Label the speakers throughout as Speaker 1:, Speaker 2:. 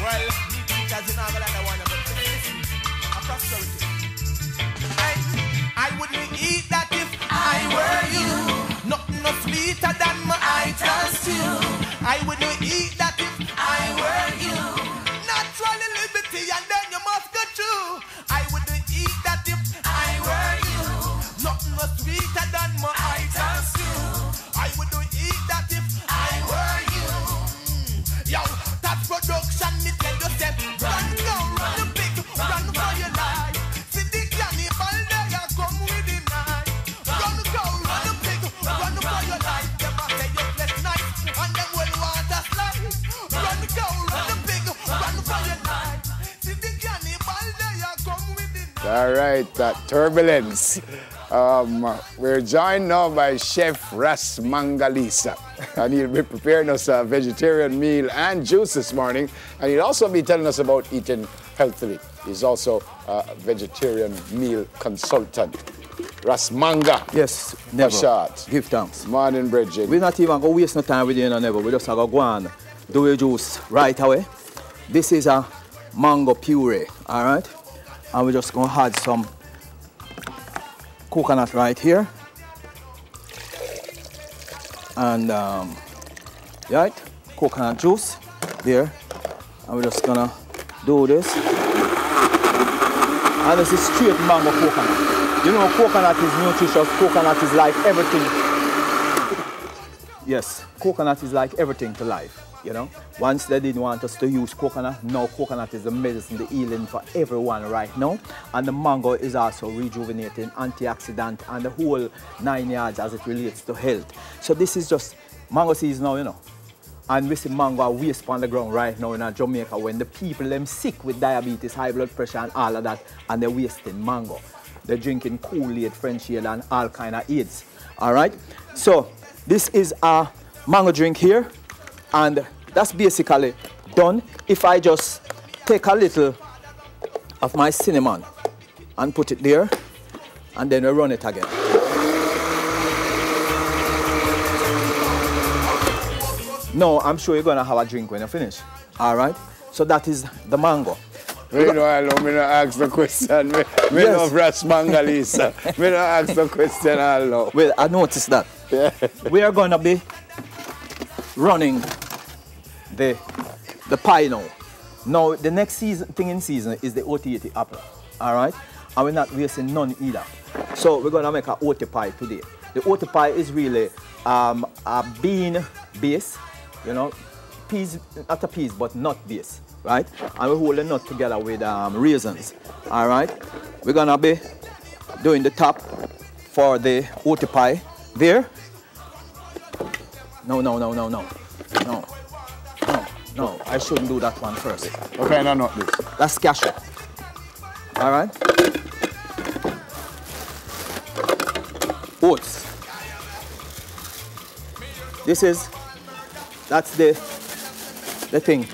Speaker 1: Well, me teachers in all that one, but listen, a prosperity. I wouldn't eat that if I were you. Nothing no sweeter than my I trust you. I wouldn't eat that if I were you. Naturally liberty and then you must go through. I wouldn't eat that if I were you. Nothing no sweeter than my I trust you. I wouldn't eat that if I were you. Yo, that production me tell you say, run go, run big, run for your life. See the cannibal there come with the knife. Run go, run big, run for your life. Them a say you play nice, and them will want a slice. Run go, run big, run for your life. See the cannibal there come with the knife.
Speaker 2: All right, that turbulence. We're joined now by Chef Ras Mangalisa, and he'll be preparing us a vegetarian meal and juice this morning, and he'll also be telling us about eating healthily. He's also a vegetarian meal consultant. Ras Manga.
Speaker 3: Yes, never.
Speaker 2: Shot.
Speaker 3: Give thanks.
Speaker 2: Morning, Bridget.
Speaker 3: We're not even going to waste no time with you, never. We just have to go on, do your juice right away. This is a mango puree, all right? And we're just going to add some coconut right here. And, right, coconut juice there. And we're just going to do this. And this is straight mango coconut. You know, coconut is nutritious. Coconut is like everything. Yes, coconut is like everything to life, you know. Once they didn't want us to use coconut, now coconut is the medicine, the healing for everyone right now. And the mango is also rejuvenating, antioxidant, and the whole 9 yards as it relates to health. So this is just mango season now, you know. And we see mango waste on the ground right now in Jamaica when the people them sick with diabetes, high blood pressure and all of that, and they're wasting mango. They're drinking Kool-Aid, French ale, and all kind of aids. All right? So this is a mango drink here, and that's basically done. If I just take a little of my cinnamon and put it there, and then we run it again. No, I'm sure you're gonna have a drink when you finish. All right? So that is the mango.
Speaker 2: You know, I don't ask the question. Me
Speaker 3: Yes.
Speaker 2: love Ras Mangalisa. Me don't ask the question all now.
Speaker 3: Well, I noticed that.
Speaker 2: Yeah.
Speaker 3: We are gonna be running the pie now. Now, the next thing in season is the OT80 apple. All right? And we're not wasting none either. So we're gonna make a OT pie today. The OT pie is really a bean base, you know, peas, not a peas, but nut base, right? And we hold the nut together with raisins, all right? We're gonna be doing the top for the OT pie there. No, I shouldn't do that one first.
Speaker 2: What kind of nut this?
Speaker 3: That's cashew, all right? Oats. That's the thing.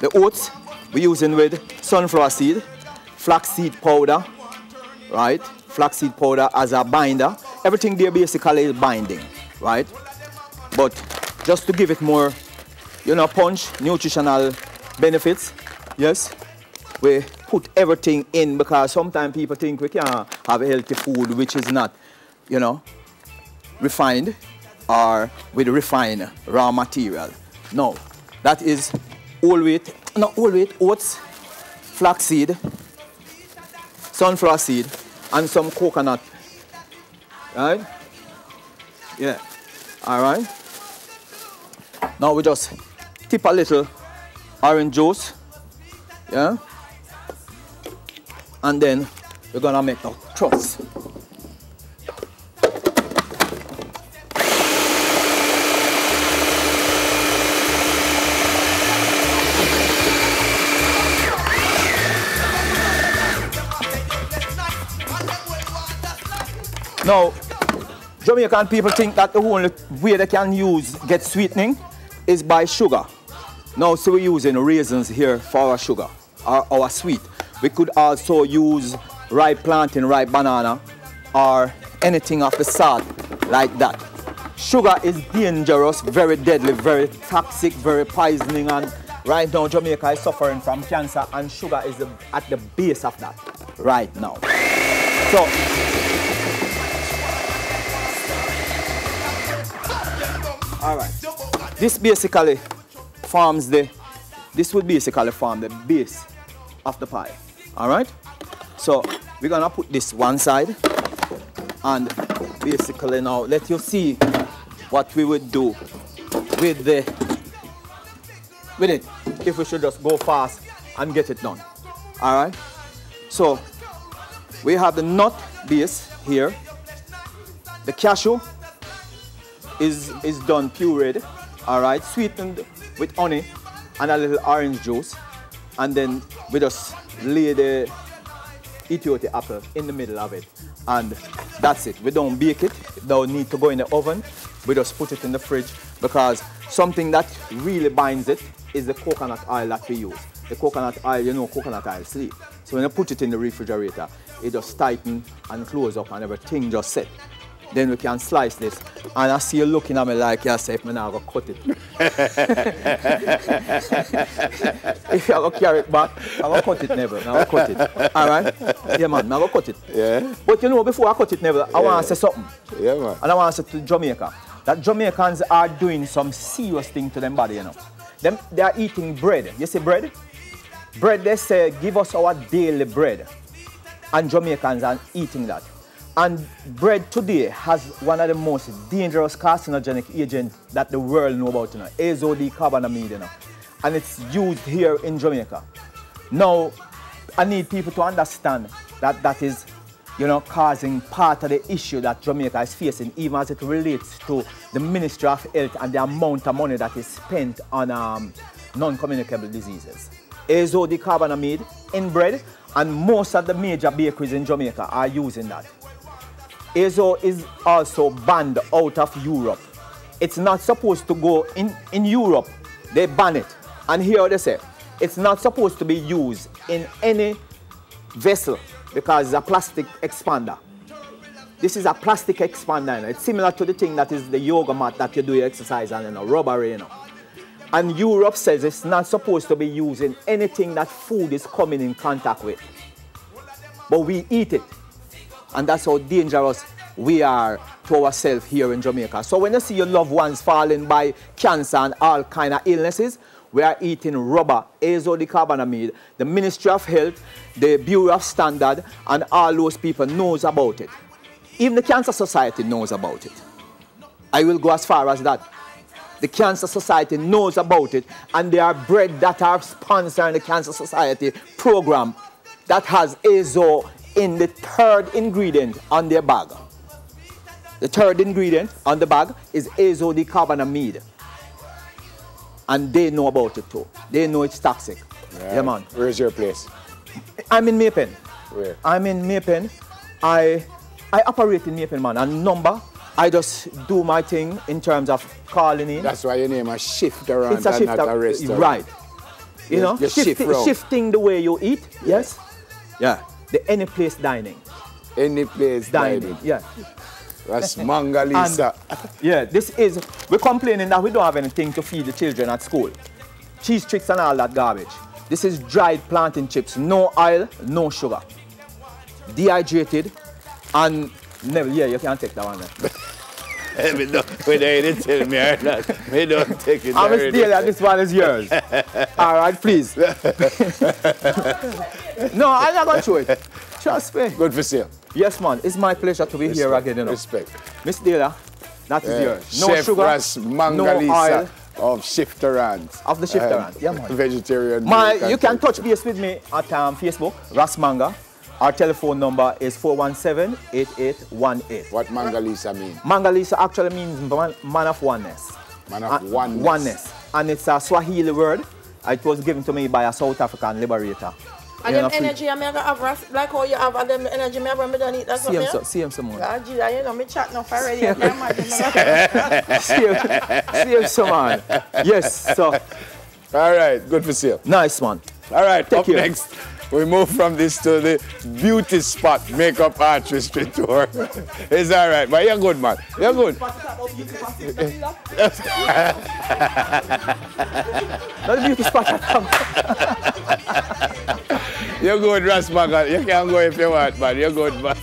Speaker 3: The oats we're using with sunflower seed, flaxseed powder, right? Flaxseed powder as a binder. Everything there basically is binding, right? But just to give it more, you know, punch, nutritional benefits, yes, we put everything in because sometimes people think we can have healthy food which is not, you know, refined or with refined raw material. No, that is whole wheat, not whole wheat, oats, flaxseed, sunflower seed, and some coconut. Right? Yeah. All right. Now we just tip a little orange juice. Yeah. And then we're gonna make the crust. Now, Jamaican people think that the only way they can get sweetening is by sugar. Now, so we're using raisins here for our sugar, our sweet. We could also use ripe plantain, ripe banana, or anything of the sort like that. Sugar is dangerous, very deadly, very toxic, very poisoning, and right now Jamaica is suffering from cancer, and sugar is at the base of that right now. So, all right, this basically forms this would basically form the base of the pie. All right, so we're gonna put this one side, and basically now let you see what we would do with it if we should just go fast and get it done. All right, so we have the nut base here. The cashew is done pureed, all right, sweetened with honey and a little orange juice, and then we just lay the Ethiopian apple in the middle of it, and that's it. We don't bake it. It don't need to go in the oven. We just put it in the fridge, because something that really binds it is the coconut oil that we use. The coconut oil, you know, coconut oil sleep. So when you put it in the refrigerator, it just tighten and close up and everything just set. Then we can slice this. And I see you looking at me like yourself, man, I'm going to cut it. If you're going to carry it back, I'm going to cut it, Neville. I'm going to cut it. All right? Yeah, man, I'm going to cut it.
Speaker 2: Yeah.
Speaker 3: But you know, before I cut it, Neville, I want to say something.
Speaker 2: Yeah, man.
Speaker 3: And I want to say to Jamaica, that Jamaicans are doing some serious thing to them body, you know. They are eating bread. You see bread? Bread, they say, give us our daily bread. And Jamaicans are eating that. And bread today has one of the most dangerous carcinogenic agents that the world know about, you know, azodicarbonamide, you know. And it's used here in Jamaica. Now, I need people to understand that that is, you know, causing part of the issue that Jamaica is facing, even as it relates to the Ministry of Health and the amount of money that is spent on non-communicable diseases. Azodicarbonamide in bread, and most of the major bakeries in Jamaica are using that. Azo is also banned out of Europe. It's not supposed to go in Europe. They ban it. And here they say, it's not supposed to be used in any vessel because it's a plastic expander. This is a plastic expander. It's similar to the thing that is the yoga mat that you do your exercise on, you know, rubbery, you know. And Europe says it's not supposed to be used in anything that food is coming in contact with. But we eat it. And that's how dangerous we are to ourselves here in Jamaica. So when you see your loved ones falling by cancer and all kind of illnesses, we are eating rubber, azodicarbonamide. The Ministry of Health, the Bureau of Standard, and all those people knows about it. Even the Cancer Society knows about it. I will go as far as that. The Cancer Society knows about it, and there are bread that are sponsoring the Cancer Society program that has azo in the third ingredient on their bag. The third ingredient on the bag is azodicarbonamide. And they know about it too. They know it's toxic. Right. Yeah, man.
Speaker 2: Where's your place?
Speaker 3: I'm in Maypen.
Speaker 2: Where?
Speaker 3: I'm in Maypen. I operate in Maypen, man. And number, I just do my thing in terms of calling in.
Speaker 2: That's why your name is Shift Around,
Speaker 3: it's a shift
Speaker 2: not a restaurant.
Speaker 3: Right. You know, shifting the way you eat.
Speaker 2: Yeah.
Speaker 3: Yes. Yeah. The any place dining.
Speaker 2: Any place dining.
Speaker 3: Yeah.
Speaker 2: That's Mangalisa.
Speaker 3: Yeah, this is, we're complaining that we don't have anything to feed the children at school. Cheese tricks and all that garbage. This is dried plantain chips, no oil, no sugar. Dehydrated, and never, yeah, you can't take that one then.
Speaker 2: Whether you didn't tell me or not, we don't take it.
Speaker 3: I'm still that this one is yours. All right, please. No, I'm not going to show it. Trust me.
Speaker 2: Good for sale.
Speaker 3: Yes, man. It's my pleasure to be here again, you know.
Speaker 2: Respect.
Speaker 3: Miss Dela, that is yours. No
Speaker 2: Chef
Speaker 3: sugar,
Speaker 2: Ras Mangalisa,
Speaker 3: no oil.
Speaker 2: Of Shifterant.
Speaker 3: Of the Shifterant, yeah, man.
Speaker 2: Vegetarian.
Speaker 3: You can touch base with me at Facebook, Ras Manga. Our telephone number is 417-8818.
Speaker 2: What Mangalisa mean?
Speaker 3: Mangalisa actually means man of oneness.
Speaker 2: Man of oneness.
Speaker 3: Oneness. And it's a Swahili word. It was given to me by a South African liberator.
Speaker 4: And them energy I'm gonna have like how you have and them energy me have don't eat that something.
Speaker 3: See him some more.
Speaker 4: God, you know me chat enough already.
Speaker 3: See him some man. Yes, so.
Speaker 2: All right, good for sale.
Speaker 3: Nice man.
Speaker 2: All right,
Speaker 3: Take
Speaker 2: up
Speaker 3: care.
Speaker 2: next, we move from this to the beauty spot makeup artistry tour. It's all right, but you're good, man. You're good.
Speaker 3: Not the beauty spot.
Speaker 2: You're good, Ras Mangal. You can go if you want, man. You're good, man.